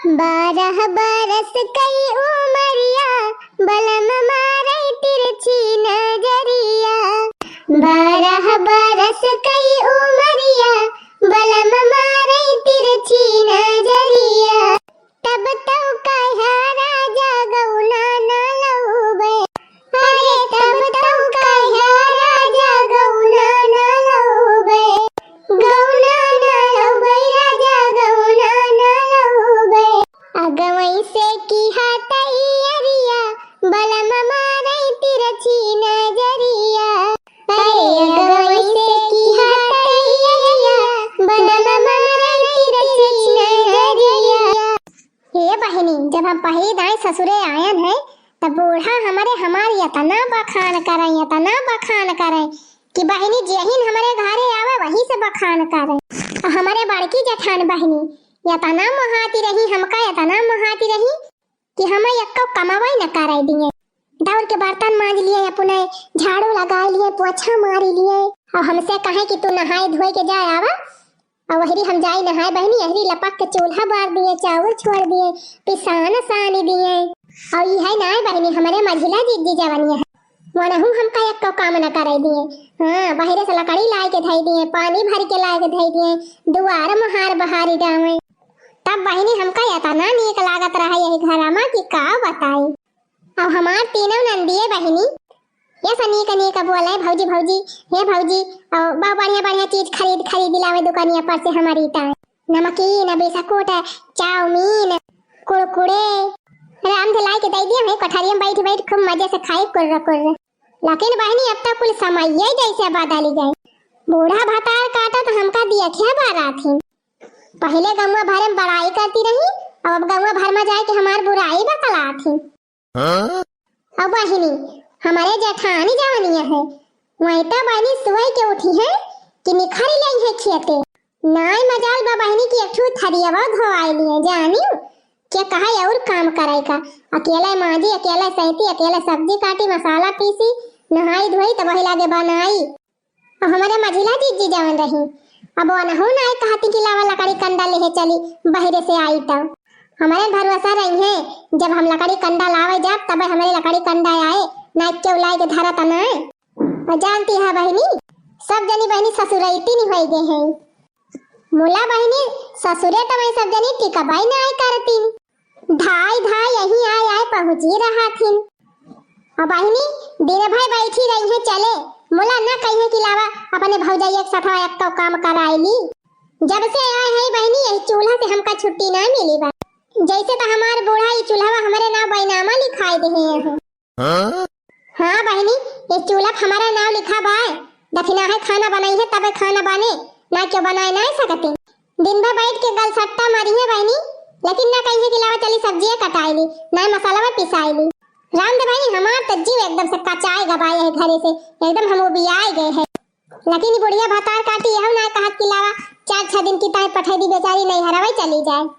12 बरस कई उमरिया, बलम मारे तिरछी नजरिया। 12 बरस कई उमरिया, बलम मारे तिरछी नजरिया। तब तो कहा राजा गौना न लऊबे, अरे तब तो कहा राजा गौना न लऊबे, गौना न लऊबे राजा गौना न लऊबे। अगवई से की तैयारिया, बलम मारे तिरछी नजरिया। अरे अगवई से की तैयारिया, बलम मारे तिरछी नजरिया। हे बहनी, जब हम पहली दाई ससुरे आयन है तब बूढ़ा हमारे यतना बखान करे कि बहनी जहिन हमारे घरे आवे वहीं से बखान करे। हमारे बड़की जेठान बहनी यतना मोहाती रही, हमका यतना मोहाती रही कि हम यक्को कमावाई न कराई दिए। दौड़ के बर्तन मांज लिए, अपने झाड़ू लगा लिए, पोछा मारी लिए और हमसे कहे कि तू नहाए धोए के जाए आवा। और वही हम जाई नहाए बहनी, यही लपक के चूल्हा बार दिए, चावल छोड़ दिए, पिसान सानी दिए। और यही ना बहनी हमारे मझिला जीजी जवानी है, वनहु हमका एक काम न करे दिए। हाँ, बाहरे से लकड़ी लाए के धई दिए, पानी भर के लाए के धई दिए, दुआर मोहार बहारी डावे। तब बहनी हमका इतना नीक लागत रहा यही घरमा कि का बताई। अब हमार तीनों नंदिये बहनी ये सनी कनी का बोले भौजी भौजी, हे भौजी, और बा बढ़िया चीज खरीद लावे दुकानिया पर से हमारी ता नमकीन, बिस्कुट, चाउमीन, कुरकुरे राम धलाई के दे दिए। कोठरिया में बैठ खूब मजे से खाई कुर्र। लेकिन बहनी अब तक कुल समय यही जैसे बदली गए। बूढ़ा भतार काटा तो हमका दिया क्या बारात थी। पहले गंगा भर में बड़ाई करती रही, अब गंगा भर में जाए कि हमार बुराई बतला थी। अब बहनी हमारे जेठानी जवानिया है, वही तो बहनी सुबह के उठी है कि निखरी लाई है खेते। नाई मजाल बा बहनी की एक थरियावा धोआई लिए जानी क्या कहा और काम करे का। अकेला मांजी, अकेला सैती, अकेला सब्जी काटी, मसाला पीसी, नहाई धोई तब वही लागे बनाई। और हमारे मझिला जीजी जवन रही, अब वो नहु नाई कहती कि लावा लकड़ी कंडा लेके चली बहरे से आई। तब हमारे भरोसा रही है जब हम लकड़ी कंडा लावे जब तब हमारे लकड़ी कंडा आए, नाई के उलाई के धारा तनाए। और जानती है बहनी सब जनी बहनी ससुरैती नहीं होई गए हैं। मुला बहनी ससुरे तो मैं सब जनी टिकबाई ना आई करती, धाई यही आए पहुंची रहा थी। और बहनी दिन भर बैठी रही है चले, मुला ना कही कि लावा अपने भौजाई एक सफा एक तो काम कराईली। जब से आए हैं बहनी यही चूल्हा से हमका छुट्टी ना मिली बा। जैसे तो हमार बूढ़ा ये चूल्हा हमारे नाम बैनामा लिखाई दे हैं। हाँ बहनी ये चूल्हा हमारा नाम लिखा बा, दफिना है खाना बनाई है तब खाना बने, ना क्यों बनाए ना सकते। दिन भर बैठ के गल सट्टा मारी है बहनी, लेकिन ना कहीं कि लावा चली सब्जियां कटाई ली, ना मसाला में पिसाई ली। राम दे बहनी हमार तो जीव एकदम से कचाए गबाए है घरे से, एकदम हम उबियाए गए हैं। लेकिन बुढ़िया भतार काटी यह ना कहत कि लावा 4-6 दिन की ताई पठाई दी बेचारी नहीं हरावे चली जाए।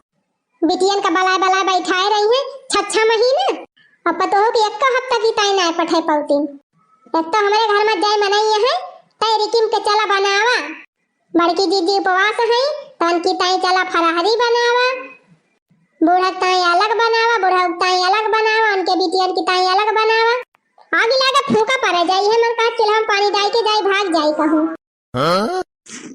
बिटियन का बलाय बैठाए रही है 6 महीने, अब पतो हो कि एक हफ्ता की ताई ना पठाई पौती। एक तो हमारे घर में जाय मनाई है तय रिकिम के चला बनावा, बड़की जीजी उपवास है तन की ताई चला फराहरी बनावा, बूढ़ा ताई अलग बनावा, बूढ़ा ताई अलग बनावा, उनके बिटियन की ताई अलग बनावा। आगे लागे फूका पड़ जाई है, मन का चूल्हा में पानी डाल के जाई भाग जाई कहूं।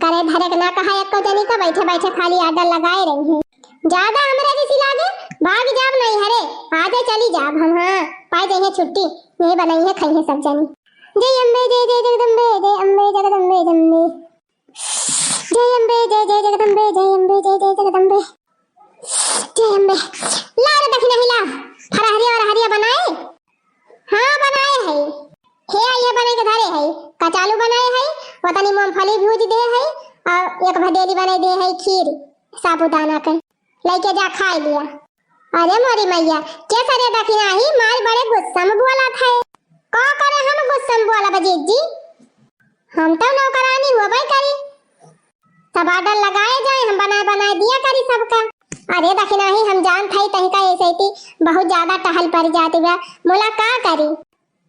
करे धरे ना कहा एक को जनी का बैठे खाली आडर लगाए रही है। ज्यादा हमरा जैसी लागे भाग जाब नहीं हरे, आजे चली जाब हम। हाँ पाए जाइए छुट्टी नहीं बनाई है खाई है सब जनी। जय अम्बे जय जगदम्बे, जय अम्बे जगदम्बे जम्बे, जय अम्बे जय जगदम्बे, जय अम्बे जय जगदम्बे, जय अम्बे। ला रे दखिना हिला फराहरिया और हरिया बनाए। हाँ बनाए है, हे आइए बने के धरे है, कचालू बनाए है, वतनी मूंगफली भूज दे है और एक भदेली बनाई दे है खीर साबूदाना के, लेके जा खा लिया। अरे मोरी मैया कैसा रे दखिना ही मार बड़े गुस्सा में बोला था। का करे हम गुस्सा में बोला बजीत जी, हम तो नौकरानी हुआ भाई करी, सब आर्डर लगाए जाए हम बनाए दिया करी सबका। अरे दखिना ही हम जान था तही का ऐसे थी बहुत ज्यादा टहल पड़ जाती है, मोला का करी।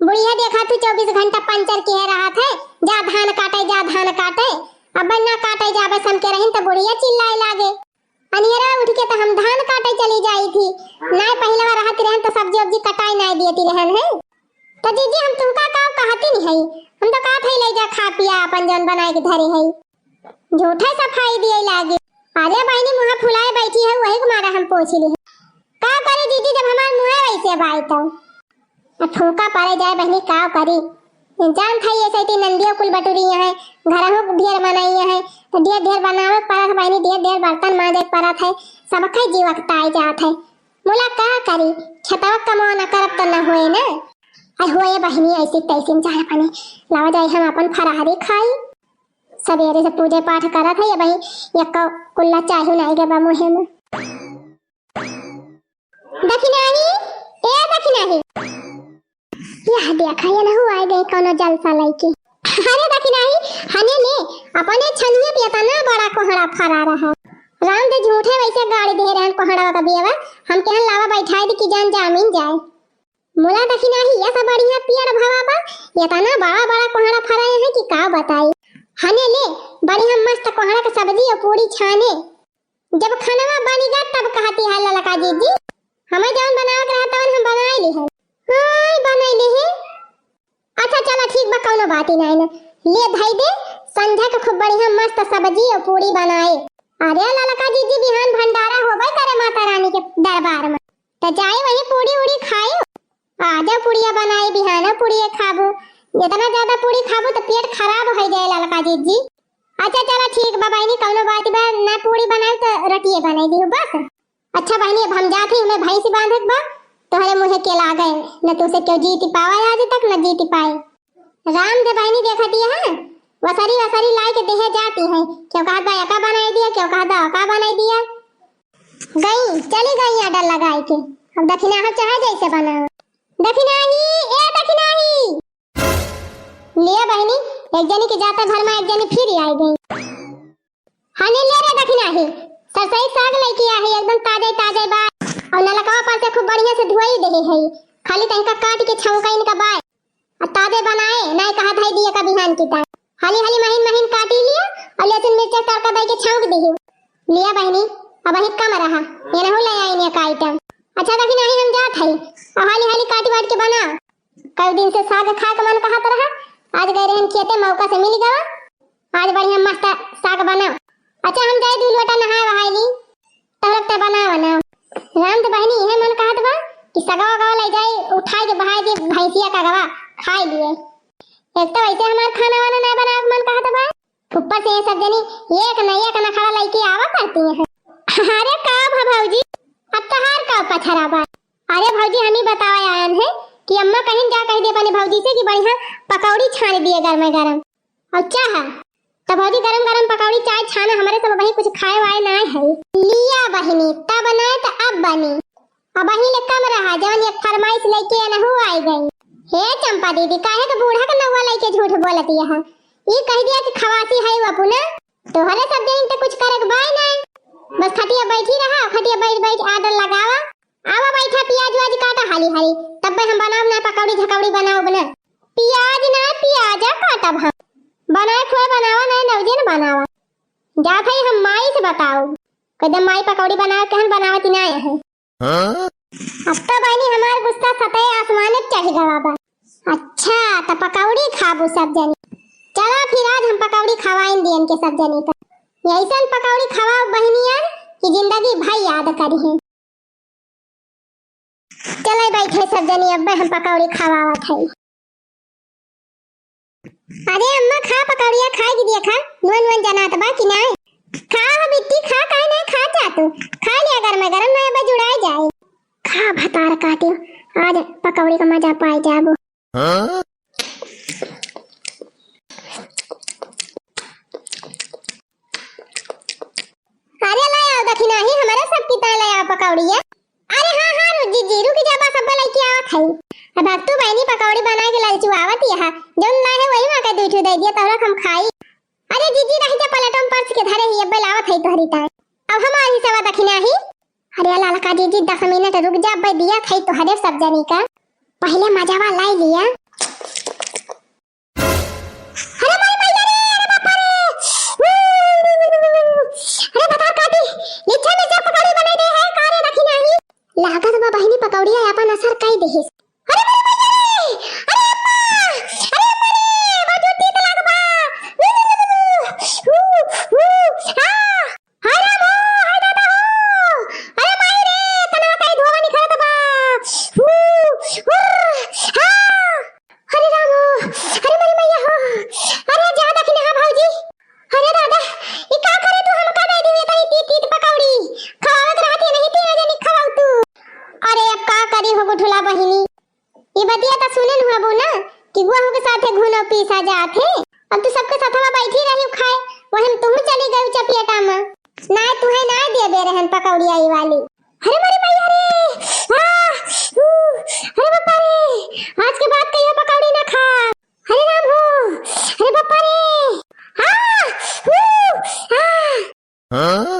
बुढ़िया देखा तू 24 घंटा पंचर के रहा था, जा धान काटे, अब ना काटे जाबे सम के रहिन तो बुढ़िया चिल्लाए लागे। अनियरा उठ के तो हम धान काटे चली जाई थी ना पहले बार रहत रहन तो सब्जी वब्जी कटाई नहीं दियती रहन है तो जीजी हम तुमका का कहती नहीं है हम तो कहत है ले जा खा पिया अपन जन बनाए के धरे है झूठे सफाई दिए लागे अरे बहनी मुंह फुलाए बैठी है वही को मारा हम पोछ ली का करे जीजी जब हमार मुंह वैसे बाई तो फूका पड़े जाए बहनी का करी जान था ये सही नंदिया कुल बटुरी है घर हो ढेर बनाई है तो ढेर ढेर बनावे परत बहनी ढेर ढेर बर्तन मांजे परत है सब के जीवकता आई जात है मोला का करी छतवा कमाओ न करब तो न होए ना आई होए बहनी ऐसी तैसी चाहे पानी लावा जाए हम अपन फराहरी खाई सवेरे से पूजा पाठ करत है भाई एक कुल्ला चाहे नहीं के बा मुहे में दखिनाही ए दखिनाही यह देखा ये ना हुआ गई कोनो जलसा लईके अरे दखिनाही हने ले अपने छनिए पियता ना बड़ा कोहड़ा फरा रहा राम दे झूठे वैसे गाड़ी दे रहे कोहड़ा का बियावा हम केहन लावा बैठाए दी कि जान जामीन जाए मोला दखिनाही ये सब बढ़िया पियर भवा बा ये तना बड़ा बड़ा कोहड़ा फराए है कि का बताई हने ले बढ़िया मस्त कोहड़ा का सब्जी और पूरी छाने जब खाना बनेगा तब कहती है ललका जीजी हमें जौन बनावत रहता हम बनाई ली है हाय बनाई ली है अच्छा चला ठीक बा कोनो बात ही नहीं ना ले भाई दे संध्या के खूब बढ़िया मस्त सब्जी और पूरी बनाए अरे ललका जीजी बिहान भंडारा होबे करे माता रानी के दरबार में तो जाए वही पूरी उड़ी खाए आजा पुड़िया बनाए बिहाना पुड़िया खाबो इतना ज्यादा पूरी खाबो तो पेट खराब हो जाए ललका जीजी अच्छा चला ठीक बा बहनी कोनो बात बा ना पूरी बनाए तो रोटिए बनाई दी बस अच्छा बहनी अब हम जाते हमें भैंसी बांधे बा तोहरे मुझे के ला गए न तो से क्यों जीती पावा आज तक न जीती पाए राम दे बहनी देखती है वसरी वसरी लाई के देहे जाती है क्यों कहा दा का बनाई दिया क्यों कहा दा का बनाई दिया गई चली गई आडर लगाई के अब दखिना हम चाहे जैसे बनाओ दखिनाही ए दखिनाही लिया बहनी एक जनी के जाता घर में एक जनी फिर आई गई हने ले रे दखिनाही सरसई साग लेके आई एकदम ताजे ताजे बा और नलकवा पर से खूब बढ़िया से धोई दे है खाली तनका काट के छौका इनका बाय और ताजे बनाए नहीं कहा था दिए का बिहान की ता हाली हाली महीन महीन काटी लिया और लहसुन मिर्च तड़का दे के छौंक दी लिया बहनी अब ही कम रहा ये ना हो ले आई ने का आइटम अच्छा देखी नहीं हम जात है और हाली हाली काटी वाट के बना कई दिन से साग खा के मन कहत रहा आज गए रहन खेते मौका से मिल गया आज बढ़िया मस्त साग बना अच्छा हम जाए दूध लोटा नहाए वहाईली तब तक बनावा ना राम तो बहनी है मन कहत बा कि सगवा गवा ले जाए उठाए के बहाए दे भैंसिया का गवा खाए लिए एक तो वैसे हमार खाना वाला ना बना मन कहत बा ऊपर से ये सब जनी एक न खड़ा लेके आवा करती है अरे का भौजी अब तो हार का पछरा बा अरे भौजी हम ही बतावा आयन है कि अम्मा कहीं जा कह दे अपने भौजी से कि बढ़िया पकौड़ी छान दिए गरम गरम और चाह तो भौजी गरम गरम पकौड़ी चाय छाना हमारे सब वही कुछ खाए वाए ना है लिया बहनी तब बनाए तो अब बनी अब वही ले कम रहा जवन एक फरमाइश लेके न हो आई गई हे चंपा दीदी काहे के बूढ़ा के नौवा लेके झूठ बोलती है ये कह दिया कि खवासी है वो पुना तोहरे सब दिन तो कुछ करक बाय ना बस खटिया बैठी रहा खटिया बैठ बैठ आदर लगावा आवा बैठा प्याज वाज काटा हाली हाली तब हम बनाओ ना पकौड़ी झकौड़ी बनाओ बना प्याज ना प्याजा काटब हम बनाए खोए बनावा नहीं नवजे न बनावा जात है हम माई से बताओ कदम माई पकौड़ी बनाओ कहन बनावती ना है अब तो बहनी हमार गुस्सा सतह आसमान चढ़ गवा बा अच्छा तो पकौड़ी खाबू सब जनी चलो फिर आज हम पकौड़ी खवाएं दियन के सब जनी का ऐसा पकौड़ी खवाओ बहनिया कि जिंदगी भाई याद करी है चलो बैठे सब जनी अब हम पकौड़ी खवावत है अरे अम्मा खा पकौड़िया खाए की दिया खा नोन जनात बा कि ना खा बिट्टी खा काहे नहीं खा जा तू खा लिया गरम गरम ना बा जुड़ाए जाए खा भतार काटे आज पकौड़ी का मजा पाए जाबो अरे लाया दखिना ही हमारे सब की तरह लाया पकौड़िया अरे हां हां जी रुक जा बस अब लेके आवत है अब तू बहनी पकौड़ी बना के ललचुआवत यहां जोन ना है वही मां का दूठू दे दिया तोरा हम खाई अरे जीजी रही जा पलटम पर्स के धरे ही अब लावत है तोहरी ता अब हमारी सवा दखिना ही अरे लाल का जीजी 10 मिनट रुक जा अब दिया खाई तो हरे सब जनी का पहले मजावा लाई लिया अरे माय माय अरे बाप रे अरे बता काटी नीचे में जा पकौड़ी बना दे है कारे दखिना पकौड़िया अपन असर कई देहिस। अरे मेरे भैया रे, अरे अम्मा, अरे अम्मा रे, बाजू तीत लागबा। हाय राम हो, हाय दादा हो, अरे माई रे, तना कई धोवा निखरत बा। अरे राम हो, अरे मेरी मैया हो, अरे जा दखिन हा भौजी। अरे दादा, ई का करे तू हमका दे दिए तई तीत तीत पकौड़ी, खावत रहती नहीं तीन जनी खवाऊ तू। अरे अब का करी हो गुठला बहिनी, ये बतिया त सुनन हुआ ना कि गुआहू के साथे घुनो पीसा जात है। अब तू सबके साथवा बैठी रही खाए, वहन तू चली गई चपियटा में, ना तुहे ना दे बे रहन पकौड़ी आई वाली। अरे मेरी मैया रे, अरे बापा रे, आज के बाद कहियो पकौड़ी ना खा। अरे राम हो, अरे बापा रे, हाँ,